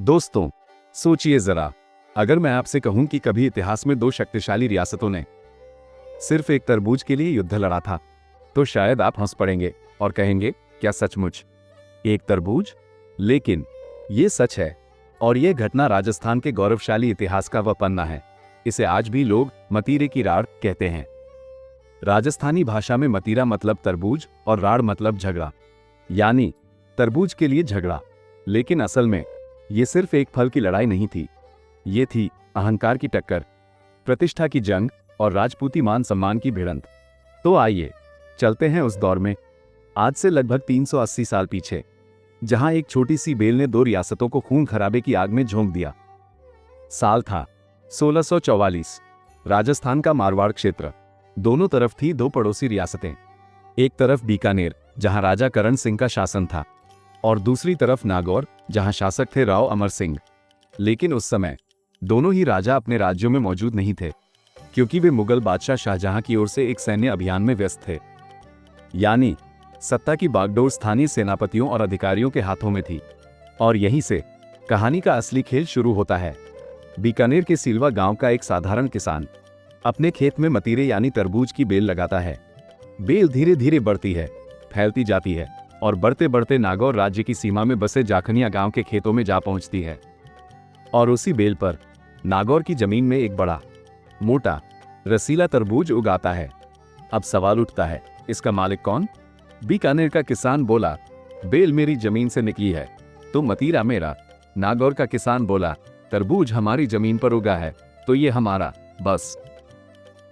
दोस्तों, सोचिए जरा, अगर मैं आपसे कहूं कि कभी इतिहास में दो शक्तिशाली रियासतों ने सिर्फ एक तरबूज के लिए युद्ध लड़ा था, तो शायद आप हंस पड़ेंगे और कहेंगे, क्या सचमुच एक तरबूज? लेकिन ये सच है, और यह घटना राजस्थान के गौरवशाली इतिहास का वह पन्ना है। इसे आज भी लोग मतीरे की राड़ कहते हैं। राजस्थानी भाषा में मतीरा मतलब तरबूज और राड़ मतलब झगड़ा, यानी तरबूज के लिए झगड़ा। लेकिन असल में ये सिर्फ एक फल की लड़ाई नहीं थी, ये थी अहंकार की टक्कर, प्रतिष्ठा की जंग और राजपूती मान सम्मान की भिड़ंत। तो आइए चलते हैं उस दौर में, आज से लगभग 380 साल पीछे, जहां एक छोटी सी बेल ने दो रियासतों को खून खराबे की आग में झोंक दिया। साल था 1644। राजस्थान का मारवाड़ क्षेत्र, दोनों तरफ थी दो पड़ोसी रियासतें। एक तरफ बीकानेर, जहां राजा करण सिंह का शासन था, और दूसरी तरफ नागौर, जहां शासक थे राव अमर सिंह। लेकिन उस समय दोनों ही राजा अपने राज्यों में मौजूद नहीं थे, क्योंकि वे मुगल बादशाह शाहजहां की ओर से एक सैन्य अभियान में व्यस्त थे। यानी सत्ता की बागडोर स्थानीय सेनापतियों और अधिकारियों के हाथों में थी। और यहीं से कहानी का असली खेल शुरू होता है। बीकानेर के सिलवा गांव का एक साधारण किसान अपने खेत में मतीरे यानी तरबूज की बेल लगाता है। बेल धीरे धीरे बढ़ती है, फैलती जाती है, और बढ़ते बढ़ते नागौर राज्य की सीमा में बसे जाखनिया गांव के खेतों में जा पहुंचती है। और उसी बेल पर नागौर की जमीन में एक बड़ा, मोटा, रसीला तरबूज उगाता है। अब सवाल उठता है, इसका मालिक कौन? बीकानेर का किसान बोला, बेल मेरी जमीन से निकली है तो मतीरा मेरा। नागौर का किसान बोला, तरबूज हमारी जमीन पर उगा है तो ये हमारा। बस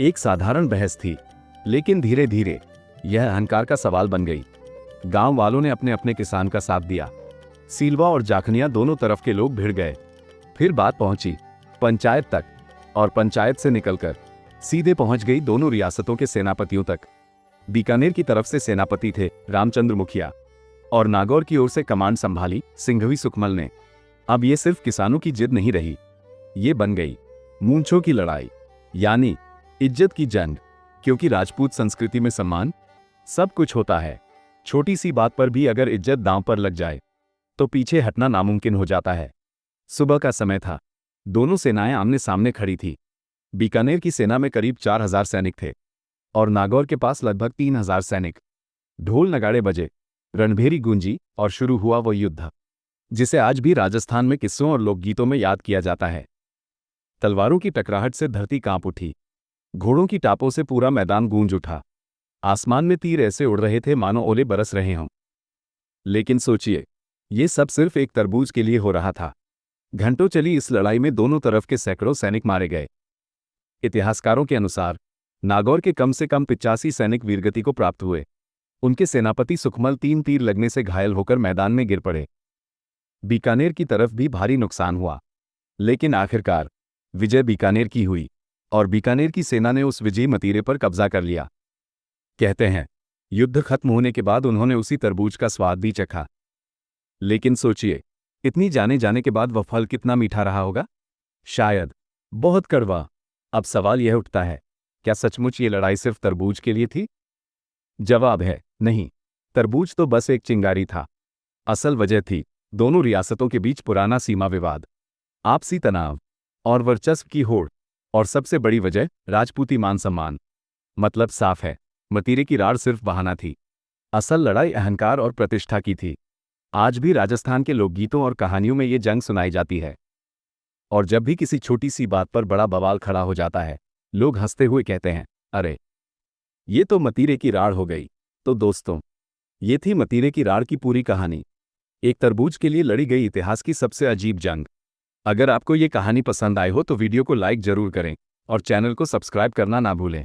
एक साधारण बहस थी, लेकिन धीरे धीरे यह अहंकार का सवाल बन गई। गांव वालों ने अपने अपने किसान का साथ दिया। सीलवा और जाखनिया दोनों तरफ के लोग भिड़ गए। फिर बात पहुंची पंचायत तक, और पंचायत से निकलकर सीधे पहुंच गई दोनों रियासतों के सेनापतियों तक। बीकानेर की तरफ से सेनापति थे रामचंद्र मुखिया, और नागौर की ओर से कमांड संभाली सिंघवी सुकमल ने। अब ये सिर्फ किसानों की जिद नहीं रही, ये बन गई मूंछों की लड़ाई, यानी इज्जत की जंग। क्योंकि राजपूत संस्कृति में सम्मान सब कुछ होता है। छोटी सी बात पर भी अगर इज्जत दांव पर लग जाए तो पीछे हटना नामुमकिन हो जाता है। सुबह का समय था, दोनों सेनाएं आमने सामने खड़ी थी। बीकानेर की सेना में करीब 4000 सैनिक थे, और नागौर के पास लगभग 3000 सैनिक। ढोल नगाड़े बजे, रणभेरी गूंजी, और शुरू हुआ वो युद्ध जिसे आज भी राजस्थान में किस्सों और लोकगीतों में याद किया जाता है। तलवारों की टकराहट से धरती कांप उठी, घोड़ों की टापों से पूरा मैदान गूंज उठा। आसमान में तीर ऐसे उड़ रहे थे मानो ओले बरस रहे हों। लेकिन सोचिए, ये सब सिर्फ एक तरबूज के लिए हो रहा था। घंटों चली इस लड़ाई में दोनों तरफ के सैकड़ों सैनिक मारे गए। इतिहासकारों के अनुसार नागौर के कम से कम 85 सैनिक वीरगति को प्राप्त हुए। उनके सेनापति सुखमल 3 तीर लगने से घायल होकर मैदान में गिर पड़े। बीकानेर की तरफ भी भारी नुकसान हुआ, लेकिन आखिरकार विजय बीकानेर की हुई, और बीकानेर की सेना ने उस विजयी मतीरे पर कब्जा कर लिया। कहते हैं, युद्ध खत्म होने के बाद उन्होंने उसी तरबूज का स्वाद भी चखा। लेकिन सोचिए, इतनी जाने जाने के बाद वह फल कितना मीठा रहा होगा? शायद बहुत कड़वा। अब सवाल यह उठता है, क्या सचमुच ये लड़ाई सिर्फ तरबूज के लिए थी? जवाब है नहीं, तरबूज तो बस एक चिंगारी था। असल वजह थी दोनों रियासतों के बीच पुराना सीमा विवाद, आपसी तनाव, और वर्चस्व की होड़। और सबसे बड़ी वजह राजपूती मान सम्मान। मतलब साफ है, मतीरे की राड़ सिर्फ बहाना थी, असल लड़ाई अहंकार और प्रतिष्ठा की थी। आज भी राजस्थान के लोकगीतों और कहानियों में ये जंग सुनाई जाती है। और जब भी किसी छोटी सी बात पर बड़ा बवाल खड़ा हो जाता है, लोग हंसते हुए कहते हैं, अरे ये तो मतीरे की राड़ हो गई। तो दोस्तों, ये थी मतीरे की राड़ की पूरी कहानी, एक तरबूज के लिए लड़ी गई इतिहास की सबसे अजीब जंग। अगर आपको ये कहानी पसंद आई हो तो वीडियो को लाइक जरूर करें और चैनल को सब्सक्राइब करना ना भूलें।